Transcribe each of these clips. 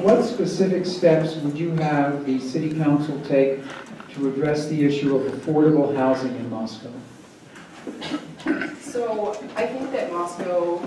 what specific steps would you have the city council take to address the issue of affordable housing in Moscow? So I think that Moscow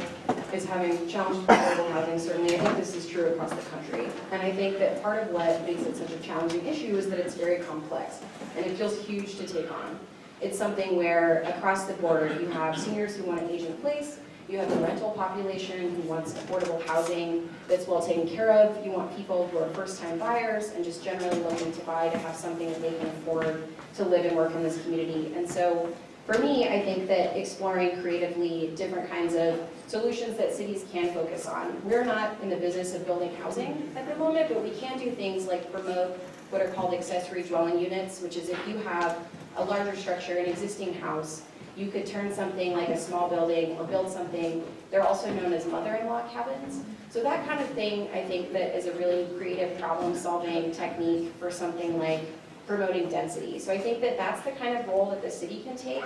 is having challenges with affordable housing, certainly. I think this is true across the country. And I think that part of what makes it such a challenging issue is that it's very complex and it feels huge to take on. It's something where across the board you have seniors who want an age in place, you have the rental population who wants affordable housing that's well taken care of, you want people who are first-time buyers and just generally looking to buy to have something that they can afford to live and work in this community. And so for me, I think that exploring creatively different kinds of solutions that cities can focus on. We're not in the business of building housing at the moment, but we can do things like promote what are called accessory dwelling units, which is if you have a larger structure, an existing house, you could turn something like a small building or build something. They're also known as mother-in-law cabins. So that kind of thing, I think that is a really creative problem-solving technique for something like promoting density. So I think that that's the kind of role that the city can take.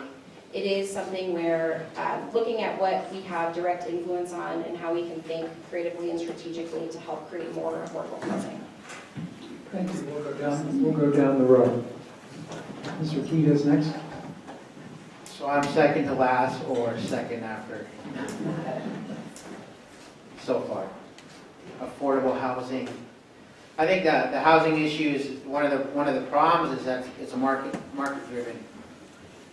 It is something where looking at what we have direct influence on and how we can think creatively and strategically to help create more affordable housing. Thank you. We'll go down the road. Mr. Kiedis next. So I'm second to last or second after so far. Affordable housing. I think that the housing issue is one of the problems is that it's a market driven.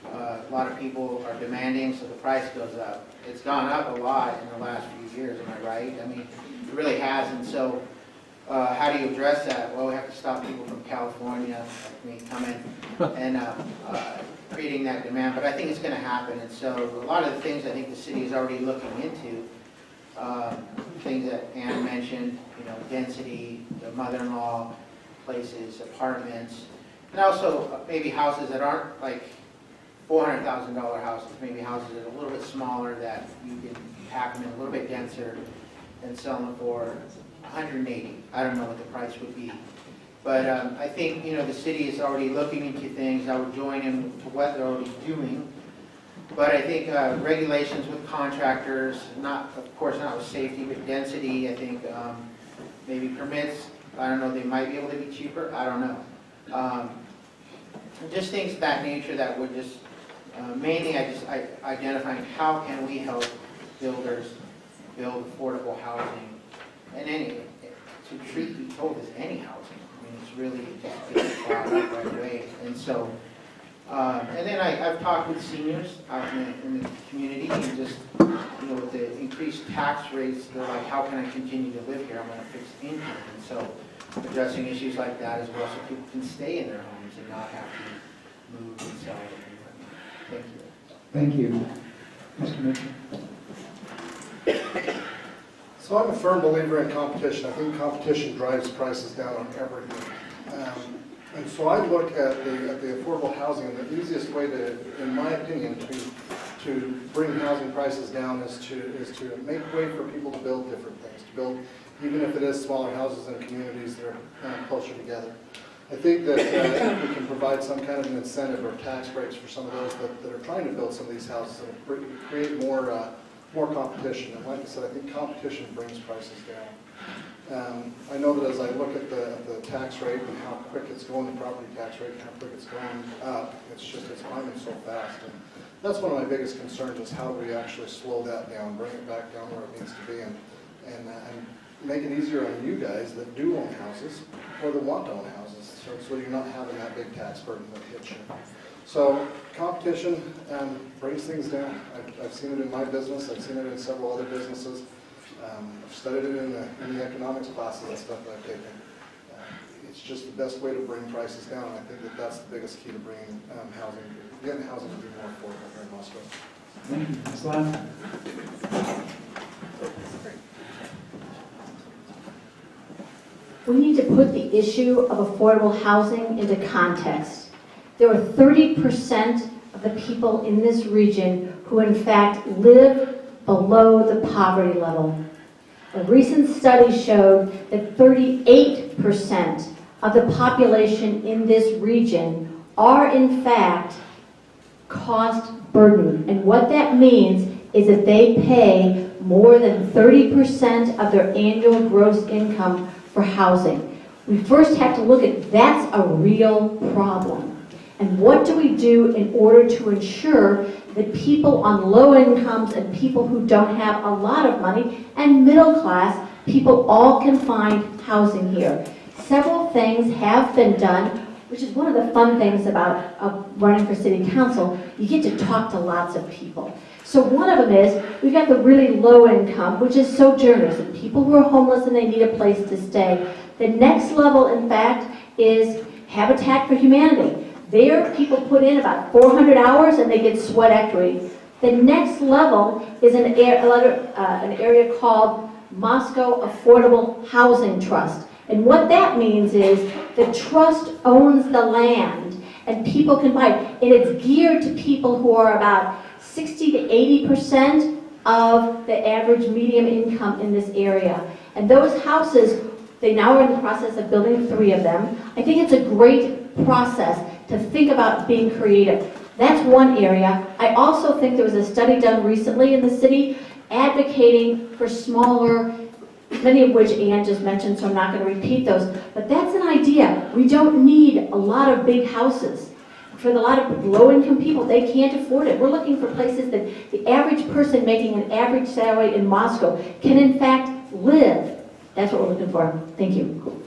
A lot of people are demanding, so the price goes up. It's gone up a lot in the last few years. Am I right? I mean, it really has. And so, how do you address that? Well, we have to stop people from California, like me, coming and creating that demand. But I think it's going to happen. And so, a lot of the things I think the city is already looking into. Things that Ann mentioned, you know, density, the mother-in-law places, apartments, and also maybe houses that aren't like $400,000 houses, maybe houses that are a little bit smaller that you can pack them in a little bit denser and sell them for $180. I don't know what the price would be. But I think, you know, the city is already looking into things. I would join in to what they're already doing. But I think regulations with contractors, of course not with safety, but density, I think maybe permits, I don't know, they might be able to be cheaper, I don't know. Just things of that nature that would just, mainly I identifying how can we help builders build affordable housing, and to be told as any housing. I mean, it's really just getting brought up right away. And so, and then I've talked with seniors out in the community, and just, you know, with the increased tax rates, they're like, how can I continue to live here? I'm going to fix income. And so addressing issues like that as well, so people can stay in their homes and not have to move and sell. Thank you. Thank you. Mr. Mitchell. So I'm a firm believer in competition. I think competition drives prices down on everything. And so I look at the affordable housing, and the easiest way to, in my opinion, to bring housing prices down is to make way for people to build different things, to build, even if it is smaller houses in communities that are closer together. I think that if we can provide some kind of an incentive or tax breaks for some of those that are trying to build some of these houses, and create more competition. And like I said, I think competition brings prices down. I know that as I look at the tax rate and how quick it's going, the property tax rate and how quick it's going up, it's climbing so fast. And that's one of my biggest concerns, is how do we actually slow that down, bring it back down where it needs to be, and make it easier on you guys that do own houses or that want to own houses, so you're not having that big tax burden that hits you. So competition brings things down. I've seen it in my business. I've seen it in several other businesses. I've studied it in the economics classes and stuff that I've taken. It's just the best way to bring prices down. And I think that that's the biggest key to bringing getting housing to be more affordable here in Moscow. Thank you. Ms. Lam. We need to put the issue of affordable housing into context. There are 30% of the people in this region who in fact live below the poverty level. A recent study showed that 38% of the population in this region are in fact cost burdened. And what that means is that they pay more than 30% of their annual gross income for housing. We first have to look at that's a real problem. And what do we do in order to ensure that people on low incomes and people who don't have a lot of money and middle class people all can find housing here? Several things have been done, which is one of the fun things about running for city council. You get to talk to lots of people. So one of them is, we've got the really low income, which is sojourners, and people who are homeless and they need a place to stay. The next level, in fact, is Habitat for Humanity. There, people put in about 400 hours and they get sweat equity. The next level is an area called Moscow Affordable Housing Trust. And what that means is the trust owns the land and people can buy it. And it's geared to people who are about 60 to 80% of the average medium income in this area. And those houses, they now are in the process of building 3 of them. I think it's a great process to think about being creative. That's one area. I also think there was a study done recently in the city advocating for smaller, many of which Ann just mentioned, so I'm not going to repeat those. But that's an idea. We don't need a lot of big houses. For a lot of low-income people, they can't afford it. We're looking for places that the average person making an average salary in Moscow can in fact live. That's what we're looking for. Thank you.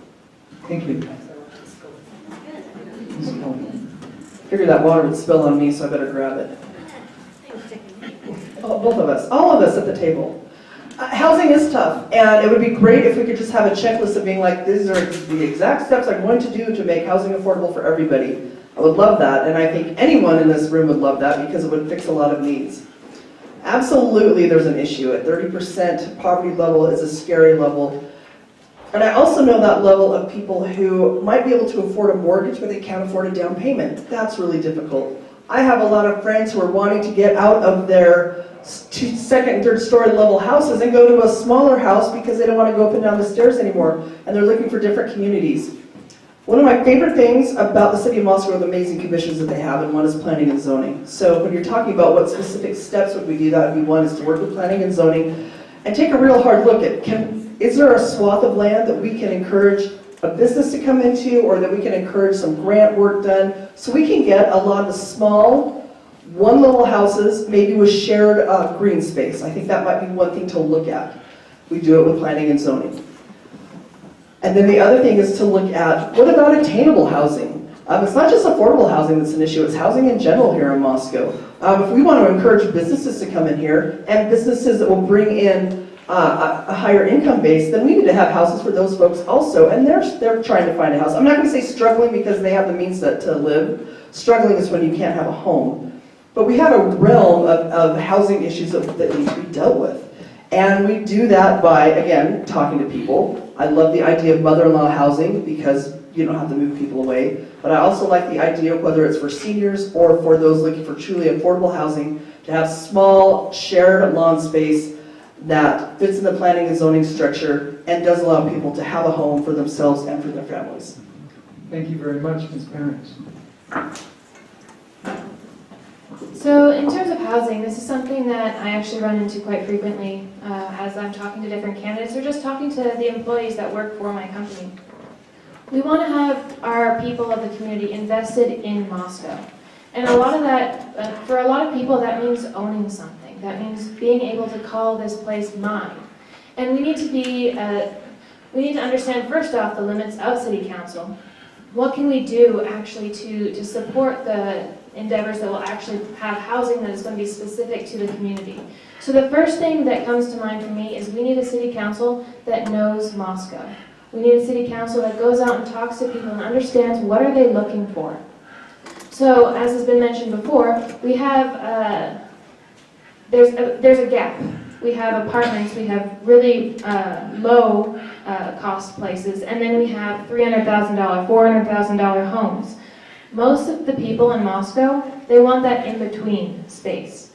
Thank you. Figured that water would spill on me, so I better grab it. Oh, both of us, all of us at the table. Housing is tough, and it would be great if we could just have a checklist of being like, these are the exact steps I'm going to do to make housing affordable for everybody. I would love that, and I think anyone in this room would love that because it would fix a lot of needs. Absolutely, there's an issue. At 30% poverty level is a scary level. And I also know that level of people who might be able to afford a mortgage, but they can't afford a down payment. That's really difficult. I have a lot of friends who are wanting to get out of their second and third story level houses and go to a smaller house because they don't want to go up and down the stairs anymore, and they're looking for different communities. One of my favorite things about the city of Moscow are the amazing commissions that they have, and one is planning and zoning. So when you're talking about what specific steps would we do, that would be one, is to work with planning and zoning and take a real hard look at, is there a swath of land that we can encourage a business to come into, or that we can encourage some grant work done, so we can get a lot of the small, one-level houses, maybe with shared green space. I think that might be one thing to look at. We do it with planning and zoning. And then the other thing is to look at, what about attainable housing? It's not just affordable housing that's an issue, it's housing in general here in Moscow. If we want to encourage businesses to come in here, and businesses that will bring in a higher income base, then we need to have houses for those folks also, and they're trying to find a house. I'm not going to say struggling because they have the means to live. Struggling is when you can't have a home. But we have a realm of housing issues that need to be dealt with. And we do that by, again, talking to people. I love the idea of mother-in-law housing because you don't have to move people away. But I also like the idea of whether it's for seniors or for those looking for truly affordable housing, to have small shared lawn space that fits in the planning and zoning structure and does allow people to have a home for themselves and for their families. Thank you very much, Ms. Parents. So in terms of housing, this is something that I actually run into quite frequently as I'm talking to different candidates or just talking to the employees that work for my company. We want to have our people of the community invested in Moscow. And a lot of that, for a lot of people, that means owning something. That means being able to call this place mine. And we need to understand first off the limits of City Council. What can we do actually to support the endeavors that will actually have housing that is going to be specific to the community? So the first thing that comes to mind for me is we need a City Council that knows Moscow. We need a City Council that goes out and talks to people and understands what are they looking for. So as has been mentioned before, we have there's a gap. We have apartments, we have really low cost places, and then we have $300,000, $400,000 homes. Most of the people in Moscow, they want that in-between space.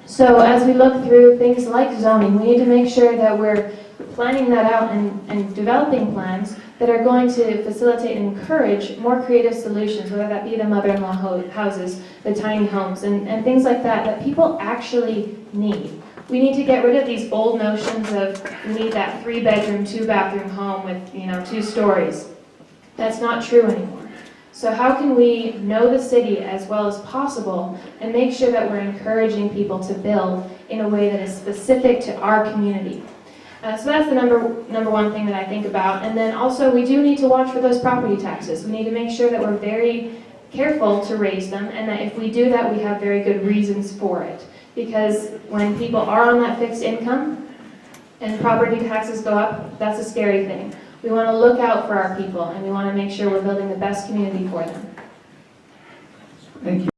So as we look through things like zoning, we need to make sure that we're planning that out and developing plans that are going to facilitate and encourage more creative solutions, whether that be the mother-in-law houses, the tiny homes, and things like that, that people actually need. We need to get rid of these old notions of we need that 3-bedroom, 2-bathroom home with 2 stories. That's not true anymore. So how can we know the city as well as possible and make sure that we're encouraging people to build in a way that is specific to our community? So that's the number one thing that I think about. And then also we do need to watch for those property taxes. We need to make sure that we're very careful to raise them, and that if we do that, we have very good reasons for it. Because when people are on that fixed income and property taxes go up, that's a scary thing. We want to look out for our people, and we want to make sure we're building the best community for them. Thank you.